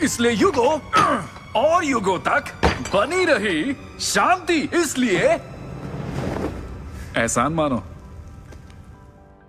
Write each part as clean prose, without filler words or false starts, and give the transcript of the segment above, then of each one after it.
इसलिए युगों और युगों तक बनी रही शांति। इसलिए एहसान मानो।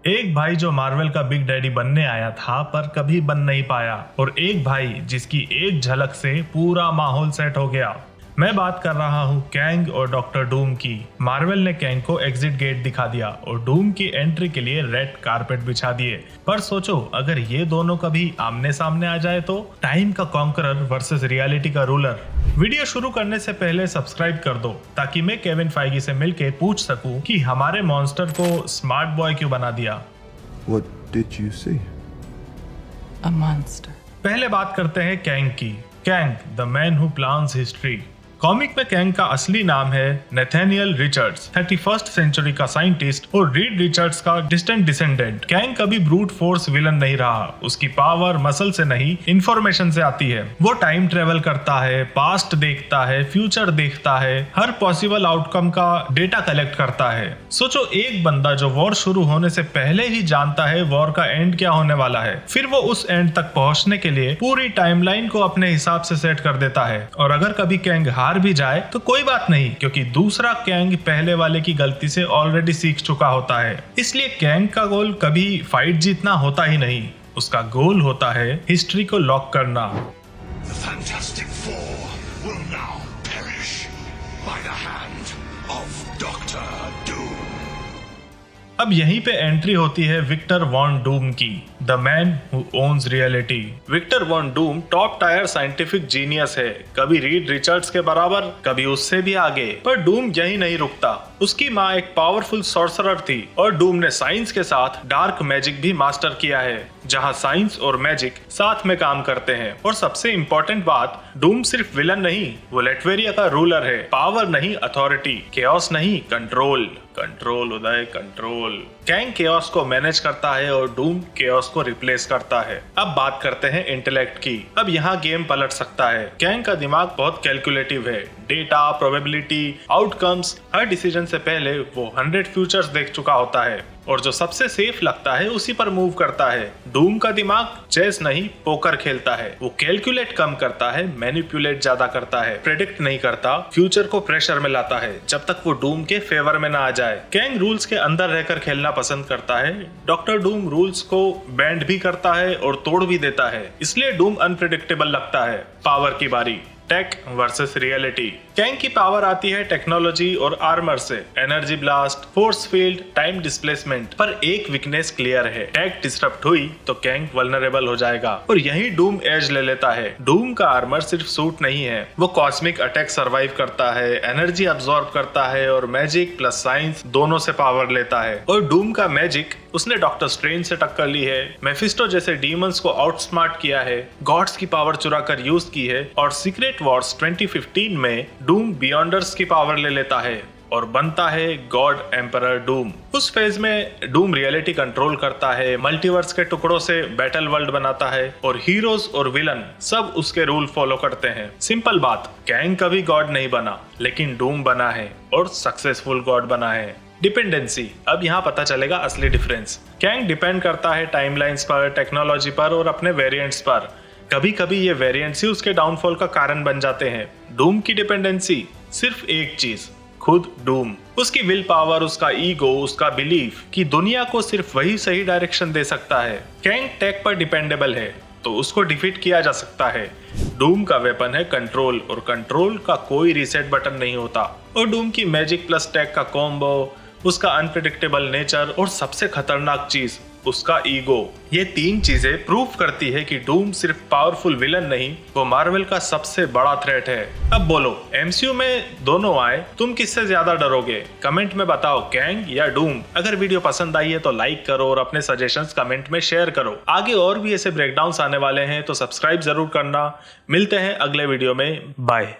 एक भाई जो मार्वल का बिग डैडी बनने आया था पर कभी बन नहीं पाया, और एक भाई जिसकी एक झलक से पूरा माहौल सेट हो गया। मैं बात कर रहा हूँ कैंग और डॉक्टर डूम की। मार्वल ने कैंग को एग्जिट गेट दिखा दिया और डूम की एंट्री के लिए रेड कारपेट बिछा दिए। पर सोचो, अगर ये दोनों कभी आमने सामने आ जाए तो। टाइम का कॉन्करर वर्सेस रियलिटी का रूलर। वीडियो शुरू करने से पहले सब्सक्राइब कर दो ताकि मैं केविन फाइगी से मिलके पूछ सकूं कि हमारे मॉन्स्टर को स्मार्ट बॉय क्यों बना दिया। What did you see? A monster. पहले बात करते हैं कैंग की। Kang, the man who plans history. Comic में कैंग का असली नाम है नेथेनियल रिचर्ड्स, 31st सेंचुरी का साइंटिस्ट और रीड रिचर्ड्स का डिस्टेंट डिसेंडेंट। कैंग कभी ब्रूट फोर्स विलन नहीं रहा। उसकी पावर मसल से नहीं, इंफॉर्मेशन से आती है। वो टाइम ट्रेवल करता है, पास्ट देखता है, फ्यूचर देखता है, हर पॉसिबल आउटकम का डेटा कलेक्ट करता है। सोचो, एक बंदा जो वॉर शुरू होने से पहले ही जानता है वॉर का एंड क्या होने वाला है, फिर वो उस एंड तक पहुंचने के लिए पूरी टाइमलाइन को अपने हिसाब से सेट कर देता है। और अगर कभी कैंग हार भी जाए तो कोई बात नहीं, क्योंकि दूसरा कैंग पहले वाले की गलती से ऑलरेडी सीख चुका होता है। इसलिए कैंग का गोल कभी फाइट जीतना होता ही नहीं, उसका गोल होता है हिस्ट्री को लॉक करना। The Fantastic Four will now perish by the hand of Dr. Doom. अब यहीं पे एंट्री होती है विक्टर वॉन डूम की, the man who owns reality. Victor Von Doom top tier scientific genius है, कभी रीड रिचर्ड्स के बराबर, कभी उससे भी आगे। पर डूम यही नहीं रुकता। उसकी माँ एक पावरफुल सॉर्सरर थी और डूम ने साइंस के साथ डार्क मैजिक भी मास्टर किया है, जहाँ साइंस और मैजिक साथ में काम करते हैं। और सबसे इम्पोर्टेंट बात, डूम सिर्फ विलन नहीं, वो लेटवेरिया का रूलर है। पावर नहीं अथॉरिटी, केओस नहीं कंट्रोल। कंट्रोल उदय, कंट्रोल। कैंग केओस को मैनेज करता है और डूम केओस को रिप्लेस करता है। अब बात करते हैं इंटेलेक्ट की। अब यहाँ गेम पलट सकता है। कैंग का दिमाग बहुत कैलकुलेटिव है। डेटा, प्रोबेबिलिटी, आउटकम्स, हर डिसीजन से पहले वो 100 फ्यूचर्स देख चुका होता है और जो सबसे सेफ लगता है उसी पर मूव करता है। डूम का दिमाग चेस नहीं, पोकर खेलता है। वो कैलकुलेट कम करता है, मैनिपुलेट ज्यादा करता है। प्रेडिक्ट नहीं करता, फ्यूचर को प्रेशर में लाता है जब तक वो डूम के फेवर में ना आ जाए। कैंग रूल्स के अंदर रहकर खेलना पसंद करता है। डॉक्टर डूम रूल्स को बेंड भी करता है और तोड़ भी देता है, इसलिए डूम अनप्रेडिक्टेबल लगता है। पावर की बारी, टेक वर्सेस रियलिटी। कैंग की पावर आती है टेक्नोलॉजी और आर्मर से, energy blast, force field, time displacement. पर एक वीकनेस क्लियर है, टेक डिसरप्ट हुई तो कैंग वल्नरेबल हो जाएगा और यही डूम एज ले लेता है। डूम का आर्मर सिर्फ सूट नहीं है, वो कॉस्मिक अटैक सरवाइव करता है, एनर्जी अब्सॉर्ब करता है और मैजिक प्लस साइंस दोनों से पावर लेता है। और डूम का मैजिक, उसने डॉक्टर स्ट्रेंज से टक्कर ली है, मेफिस्टो जैसे डीमंस को आउटस्मार्ट किया है, गॉड्स की पावर चुरा कर यूज की है और सीक्रेट वॉर्स 2015 में डूम बियॉन्डर्स की पावर ले लेता है और बनता है गॉड एम्परर डूम। उस फेज में डूम रियलिटी कंट्रोल करता है, मल्टीवर्स के टुकड़ों से बैटल वर्ल्ड बनाता है और हीरोज और विलन सब उसके रूल फॉलो करते हैं। सिंपल बात, कैंग कभी गॉड नहीं बना, लेकिन डूम बना है और सक्सेसफुल गॉड बना है। डिपेंडेंसी, अब यहाँ पता चलेगा असली डिफरेंस। कैंग डिपेंड करता है टाइमलाइंस पर, टेक्नोलॉजी पर और अपने वेरिएंट्स पर। कभी कभी ये वेरिएंट्स ही उसके डाउनफॉल का कारण बन जाते हैं। डूम की डिपेंडेंसी सिर्फ एक चीज, खुद डूम। उसकी विल पावर, उसका ईगो, उसका बिलीफ कि दुनिया को सिर्फ वही सही डायरेक्शन दे सकता है। कैंग टेक पर डिपेंडेबल है तो उसको डिफीट किया जा सकता है। डूम का वेपन है कंट्रोल और कंट्रोल का कोई रीसेट बटन नहीं होता। और डूम की मैजिक प्लस टेक का कॉम्बो, उसका अनप्रेडिक्टेबल नेचर और सबसे खतरनाक चीज उसका ईगो, ये तीन चीजें प्रूव करती है कि डूम सिर्फ पावरफुल विलन नहीं, वो मार्वल का सबसे बड़ा थ्रेट है। अब बोलो, एमसीयू में दोनों आए, तुम किससे ज्यादा डरोगे? कमेंट में बताओ, कैंग या डूम। अगर वीडियो पसंद आई है तो लाइक करो और अपने सजेशंस कमेंट में शेयर करो। आगे और भी ऐसे ब्रेकडाउन्स आने वाले हैं तो सब्सक्राइब जरूर करना। मिलते हैं अगले वीडियो में, बाय।